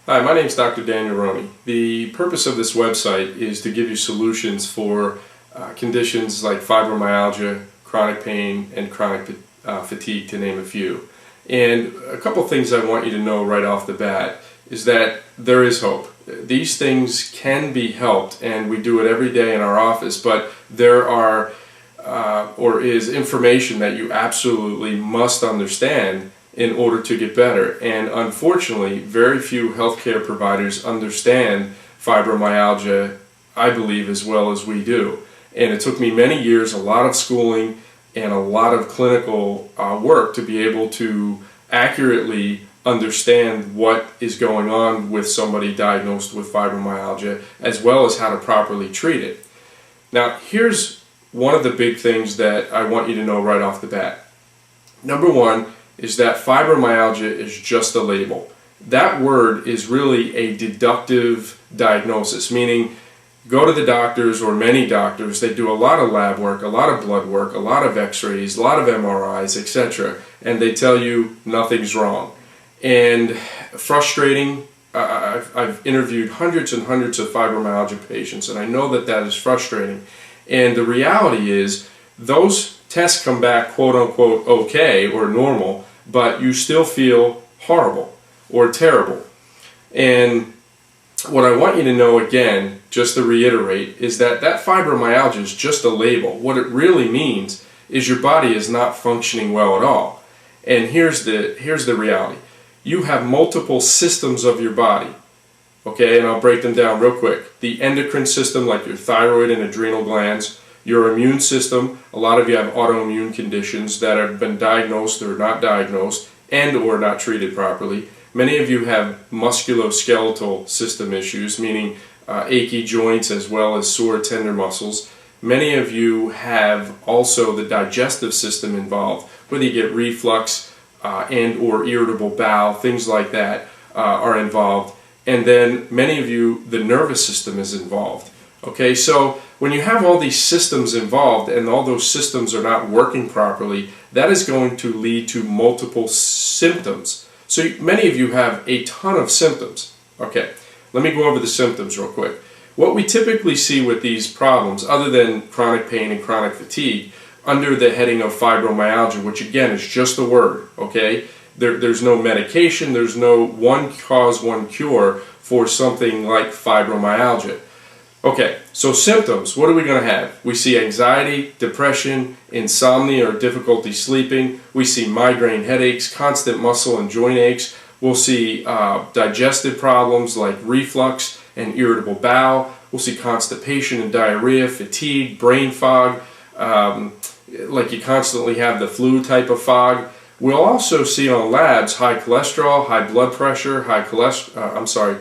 Hi, my name is Dr. Daniel Roney. The purpose of this website is to give you solutions for conditions like fibromyalgia, chronic pain, and chronic fatigue, to name a few. And a couple things I want you to know right off the bat is that there is hope. These things can be helped, and we do it every day in our office, but there are is information that you absolutely must understand in order to get better. And unfortunately, very few healthcare providers understand fibromyalgia, I believe, as well as we do. And it took me many years, a lot of schooling, and a lot of clinical work to be able to accurately understand what is going on with somebody diagnosed with fibromyalgia, as well as how to properly treat it. Now, here's one of the big things that I want you to know right off the bat. Number one is that fibromyalgia is just a label. That word is really a deductive diagnosis, meaning go to the doctors, or many doctors, they do a lot of lab work, a lot of blood work, a lot of x-rays, a lot of MRIs, etc., and they tell you nothing's wrong. And frustrating, I've interviewed hundreds and hundreds of fibromyalgia patients, and I know that that is frustrating. And the reality is, those tests come back quote-unquote okay or normal, but you still feel horrible or terrible. And what I want you to know, again, just to reiterate, is that fibromyalgia is just a label. What it really means is your body is not functioning well at all. And here's the reality. You have multiple systems of your body, okay, and I'll break them down real quick. The endocrine system, like your thyroid and adrenal glands. Your immune system, a lot of you have autoimmune conditions that have been diagnosed or not diagnosed and or not treated properly. Many of you have musculoskeletal system issues, meaning achy joints as well as sore tender muscles. Many of you have also the digestive system involved, whether you get reflux and or irritable bowel, things like that are involved. And then many of you, the nervous system is involved. Okay, so when you have all these systems involved and all those systems are not working properly, that is going to lead to multiple symptoms. So many of you have a ton of symptoms. Okay, let me go over the symptoms real quick. What we typically see with these problems, other than chronic pain and chronic fatigue, under the heading of fibromyalgia, which again is just a word, okay? There's no medication, there's no one cause, one cure for something like fibromyalgia. Okay, so symptoms, what are we going to have? We see anxiety, depression, insomnia or difficulty sleeping. We see migraine headaches, constant muscle and joint aches. We'll see digestive problems like reflux and irritable bowel. We'll see constipation and diarrhea, fatigue, brain fog, like you constantly have the flu type of fog. We'll also see on labs high cholesterol, high blood pressure, high cholesterol,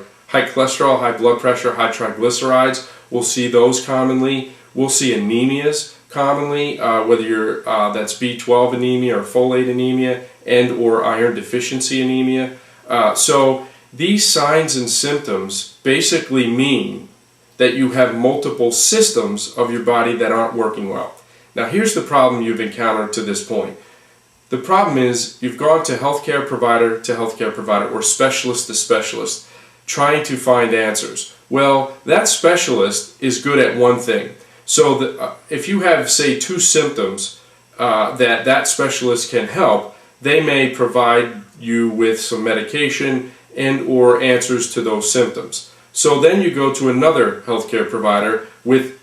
high blood pressure, high triglycerides. We'll see those commonly. We'll see anemias commonly, whether you're that's B12 anemia or folate anemia and or iron deficiency anemia. So these signs and symptoms basically mean that you have multiple systems of your body that aren't working well. Now here's the problem you've encountered to this point. The problem is you've gone to healthcare provider to healthcare provider or specialist to specialist, trying to find answers. Well, that specialist is good at one thing. So if you have, say, two symptoms that specialist can help, they may provide you with some medication and or answers to those symptoms. So then you go to another healthcare provider with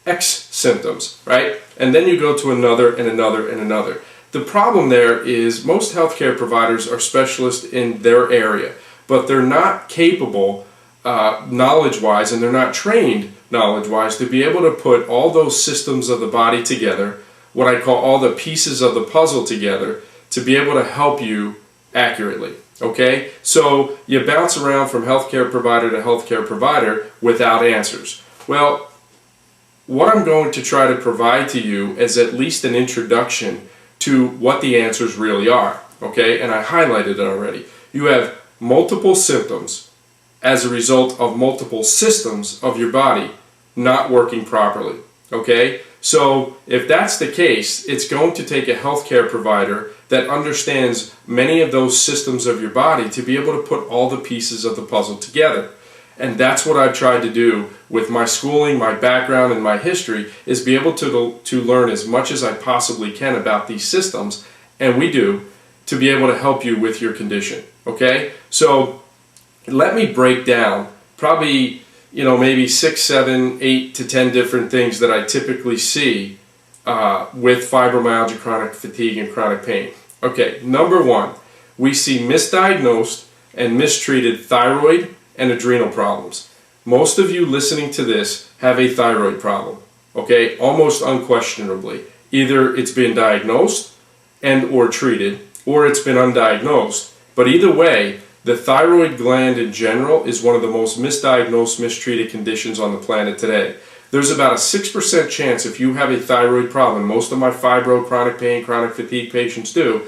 X symptoms, right? And then you go to another and another and another. The problem there is most healthcare providers are specialists in their area, but they're not capable knowledge-wise, and they're not trained knowledge-wise to be able to put all those systems of the body together, what I call all the pieces of the puzzle together, to be able to help you accurately. Okay? So you bounce around from healthcare provider to healthcare provider without answers. Well, what I'm going to try to provide to you is at least an introduction to what the answers really are. Okay? And I highlighted it already. You have multiple symptoms as a result of multiple systems of your body not working properly. Okay? So if that's the case, it's going to take a healthcare provider that understands many of those systems of your body to be able to put all the pieces of the puzzle together. And that's what I've tried to do with my schooling, my background, and my history, is be able to learn as much as I possibly can about these systems, and we do, to be able to help you with your condition. Okay? So let me break down probably, maybe 6, 7, 8 to 10 different things that I typically see with fibromyalgia, chronic fatigue, and chronic pain. Okay, number one, we see misdiagnosed and mistreated thyroid and adrenal problems. Most of you listening to this have a thyroid problem, okay, almost unquestionably. Either it's been diagnosed and or treated, or it's been undiagnosed. But either way, the thyroid gland in general is one of the most misdiagnosed, mistreated conditions on the planet today. There's about a 6% chance if you have a thyroid problem, most of my fibro, chronic pain, chronic fatigue patients do,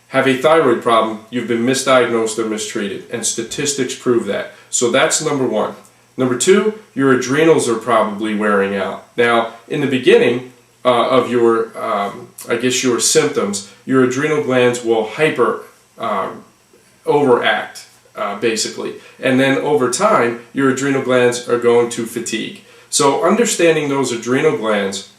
have a thyroid problem, you've been misdiagnosed or mistreated, and statistics prove that. So that's number one. Number two, your adrenals are probably wearing out. Now, in the beginning of your, your symptoms, your adrenal glands will overact, basically. And then over time, your adrenal glands are going to fatigue. So understanding those adrenal glands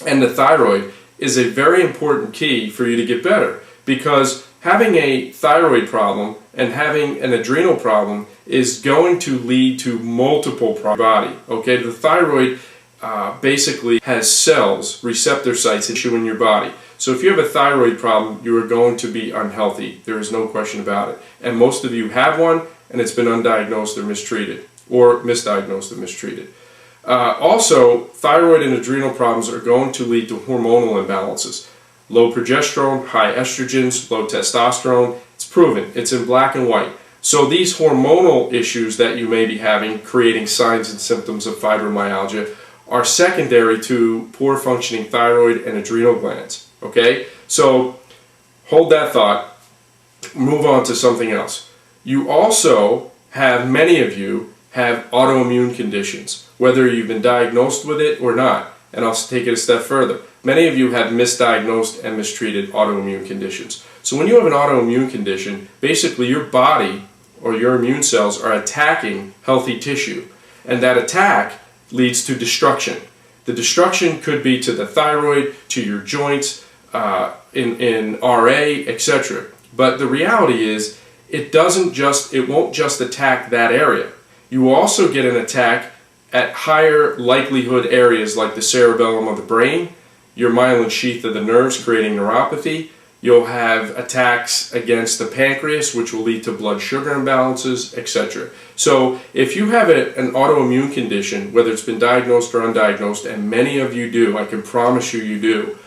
and the thyroid is a very important key for you to get better, because having a thyroid problem and having an adrenal problem is going to lead to multiple problems. Okay, the thyroid basically has cells, receptor sites issue in your body. So if you have a thyroid problem, you are going to be unhealthy. There is no question about it. And most of you have one, and it's been undiagnosed or mistreated, or misdiagnosed and mistreated. Also, thyroid and adrenal problems are going to lead to hormonal imbalances. Low progesterone, high estrogens, low testosterone. It's proven. It's in black and white. So these hormonal issues that you may be having, creating signs and symptoms of fibromyalgia, are secondary to poor functioning thyroid and adrenal glands. Okay? So hold that thought. Move on to something else. You also have, many of you have autoimmune conditions, whether you've been diagnosed with it or not. And I'll take it a step further. Many of you have misdiagnosed and mistreated autoimmune conditions. So when you have an autoimmune condition, basically your body or your immune cells are attacking healthy tissue. And that attack leads to destruction. The destruction could be to the thyroid, to your joints, in RA, etc. But the reality is, it won't just attack that area. You will also get an attack at higher likelihood areas like the cerebellum of the brain, your myelin sheath of the nerves, creating neuropathy. You'll have attacks against the pancreas, which will lead to blood sugar imbalances, etc. So if you have an autoimmune condition, whether it's been diagnosed or undiagnosed, and many of you do, I can promise you do,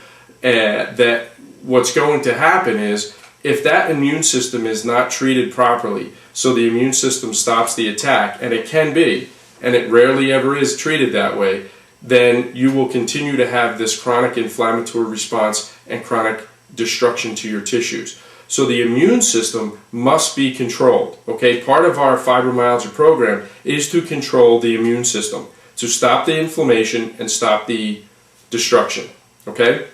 that what's going to happen is, if that immune system is not treated properly, so the immune system stops the attack, and it can be, and it rarely ever is treated that way, then you will continue to have this chronic inflammatory response and chronic destruction to your tissues. So the immune system must be controlled. Okay, part of our fibromyalgia program is to control the immune system, to stop the inflammation and stop the destruction. Okay,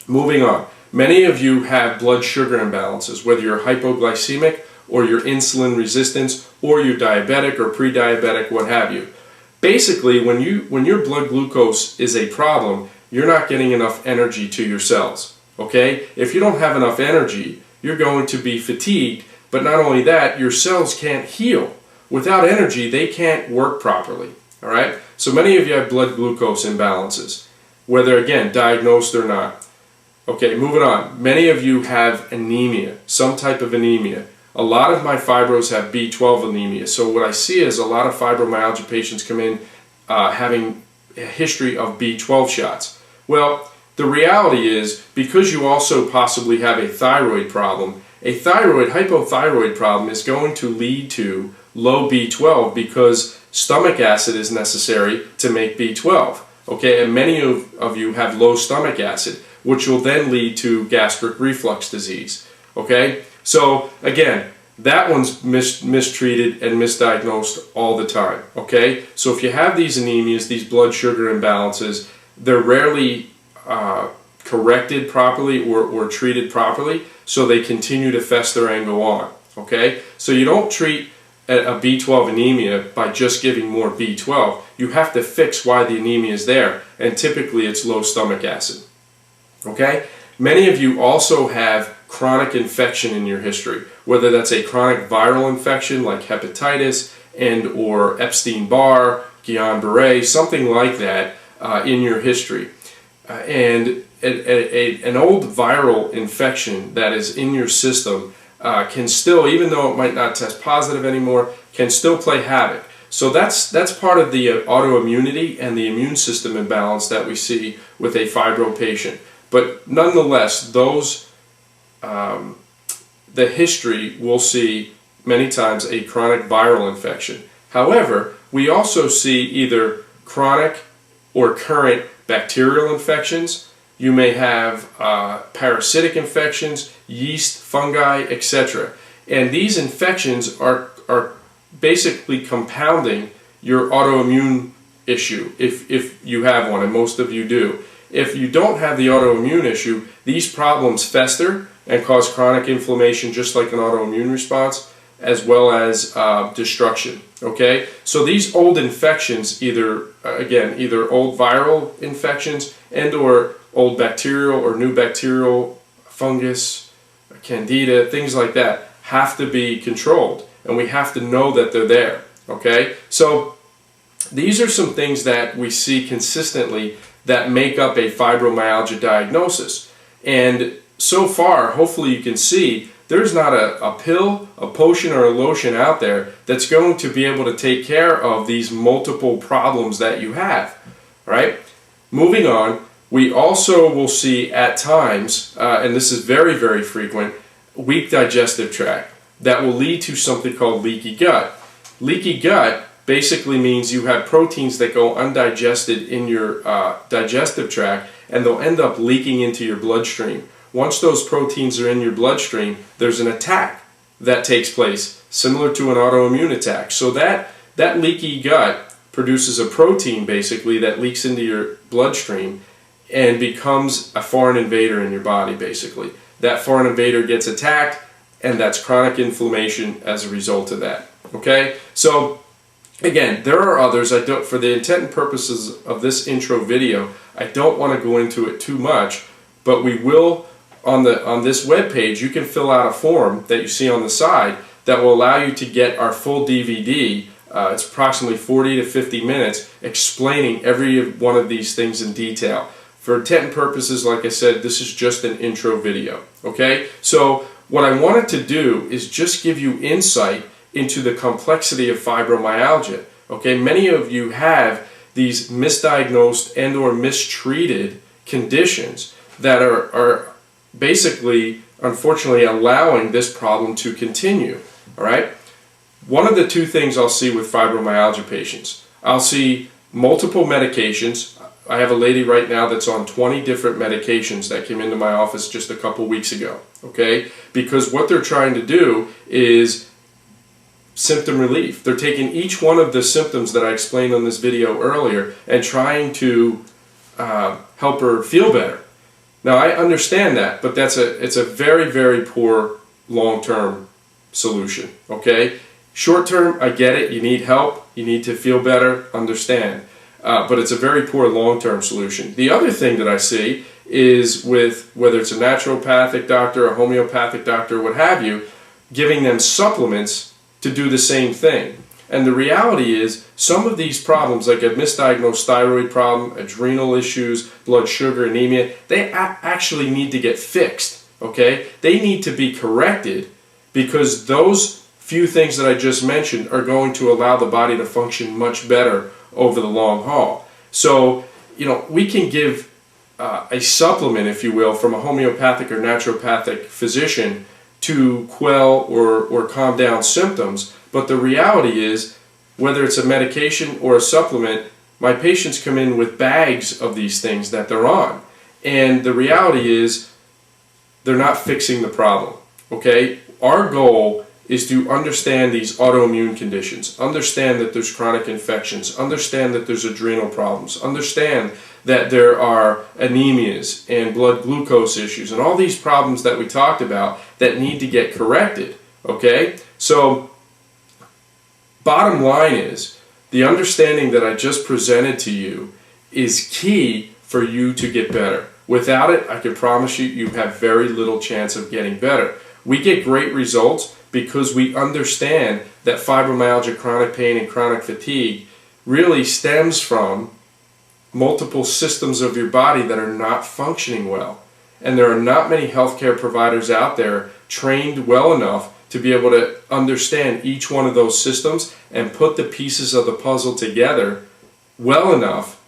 moving on. Many of you have blood sugar imbalances, whether you're hypoglycemic or you're insulin resistance or you're diabetic or pre-diabetic, what have you. Basically, when your blood glucose is a problem, you're not getting enough energy to your cells. Okay? If you don't have enough energy, you're going to be fatigued, but not only that, your cells can't heal. Without energy, they can't work properly. All right? So many of you have blood glucose imbalances, whether, again, diagnosed or not. Okay, moving on. Many of you have anemia, some type of anemia. A lot of my fibros have B12 anemia. So what I see is a lot of fibromyalgia patients come in having a history of B12 shots. Well, the reality is, because you also possibly have a thyroid problem, a hypothyroid problem is going to lead to low B12 because stomach acid is necessary to make B12. Okay, and many of you have low stomach acid, which will then lead to gastric reflux disease. Okay, so again, that one's mistreated and misdiagnosed all the time. Okay, so if you have these anemias, these blood sugar imbalances, they're rarely corrected properly or treated properly, so they continue to fester and go on. Okay, so you don't treat a B12 anemia by just giving more B12. You have to fix why the anemia is there, and typically it's low stomach acid. Okay, many of you also have chronic infection in your history, whether that's a chronic viral infection like hepatitis and or Epstein-Barr, Guillain-Barré, something like that in your history. And an old viral infection that is in your system can still, even though it might not test positive anymore, can still play havoc. So that's part of the autoimmunity and the immune system imbalance that we see with a fibro patient. But nonetheless, those the history will see many times a chronic viral infection. However, we also see either chronic or current bacterial infections. You may have parasitic infections, yeast, fungi, etc. And these infections are basically compounding your autoimmune issue if you have one, and most of you do. If you don't have the autoimmune issue, these problems fester and cause chronic inflammation just like an autoimmune response, as well as destruction. Okay, so these old infections, either old viral infections and or old bacterial or new bacterial, fungus, candida, things like that, have to be controlled, and we have to know that they're there. Okay, so these are some things that we see consistently that make up a fibromyalgia diagnosis. And so far, hopefully you can see, there's not a pill, a potion, or a lotion out there that's going to be able to take care of these multiple problems that you have. Right? Moving on, we also will see at times, and this is very, very frequent, weak digestive tract that will lead to something called leaky gut. Leaky gut basically means you have proteins that go undigested in your digestive tract, and they'll end up leaking into your bloodstream. Once those proteins are in your bloodstream, there's an attack that takes place, similar to an autoimmune attack. So that leaky gut produces a protein basically that leaks into your bloodstream and becomes a foreign invader in your body basically. That foreign invader gets attacked, and that's chronic inflammation as a result of that. Okay? So again, there are others. For the intent and purposes of this intro video, I don't want to go into it too much, but we will, on this web page, you can fill out a form that you see on the side that will allow you to get our full DVD. It's approximately 40 to 50 minutes explaining every one of these things in detail. For intent and purposes, like I said, this is just an intro video. Okay? So what I wanted to do is just give you insight into the complexity of fibromyalgia. Okay? Many of you have these misdiagnosed and or mistreated conditions that are basically, unfortunately, allowing this problem to continue. All right? One of the two things I'll see with fibromyalgia patients, I'll see multiple medications. I have a lady right now that's on 20 different medications that came into my office just a couple weeks ago. Okay? Because what they're trying to do is symptom relief. They're taking each one of the symptoms that I explained on this video earlier and trying to help her feel better. Now I understand that, but it's a very, very poor long-term solution. Okay? Short-term, I get it. You need help. You need to feel better. Understand. But it's a very poor long-term solution. The other thing that I see is with whether it's a naturopathic doctor, a homeopathic doctor, what have you, giving them supplements to do the same thing. And the reality is some of these problems, like a misdiagnosed thyroid problem, adrenal issues, blood sugar, anemia, they actually need to get fixed. Okay? They need to be corrected, because those few things that I just mentioned are going to allow the body to function much better over the long haul. So, we can give a supplement, if you will, from a homeopathic or naturopathic physician to quell or calm down symptoms. But the reality is, whether it's a medication or a supplement, my patients come in with bags of these things that they're on. And the reality is, they're not fixing the problem. Okay? Our goal is to understand these autoimmune conditions, understand that there's chronic infections, understand that there's adrenal problems, understand that there are anemias and blood glucose issues and all these problems that we talked about that need to get corrected, okay? So bottom line is, the understanding that I just presented to you is key for you to get better. Without it, I can promise you, you have very little chance of getting better. We get great results because we understand that fibromyalgia, chronic pain, and chronic fatigue really stems from multiple systems of your body that are not functioning well. And there are not many healthcare providers out there trained well enough to be able to understand each one of those systems and put the pieces of the puzzle together well enough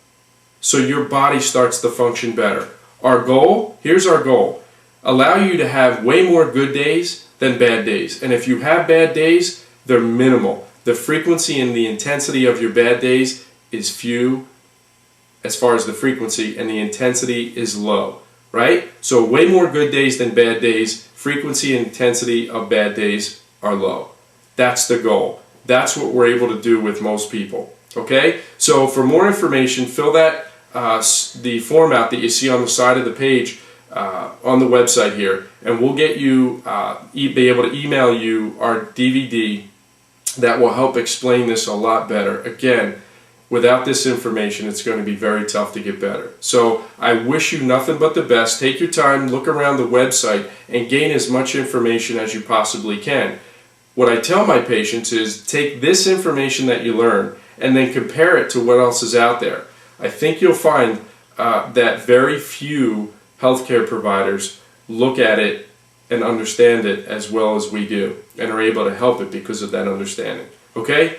so your body starts to function better. Our goal, here's our goal, allow you to have way more good days than bad days. And if you have bad days, they're minimal. The frequency and the intensity of your bad days is few as far as the frequency, and the intensity is low, right? So way more good days than bad days. Frequency and intensity of bad days are low. That's the goal. That's what we're able to do with most people, okay? So for more information, fill that the form out that you see on the side of the page on the website here, and we'll get you be able to email you our DVD that will help explain this a lot better. Again, without this information, it's going to be very tough to get better. So I wish you nothing but the best. Take your time, look around the website, and gain as much information as you possibly can. What I tell my patients is take this information that you learn and then compare it to what else is out there. I think you'll find that very few healthcare providers look at it and understand it as well as we do and are able to help it because of that understanding. Okay?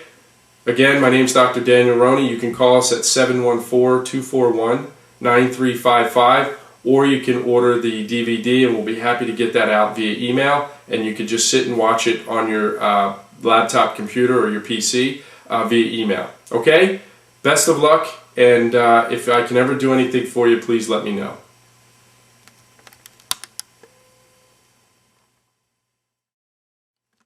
Again, my name is Dr. Daniel Roney. You can call us at 714-241-9355, or you can order the DVD and we'll be happy to get that out via email, and you can just sit and watch it on your laptop computer or your PC via email. Okay? Best of luck, and if I can ever do anything for you, please let me know.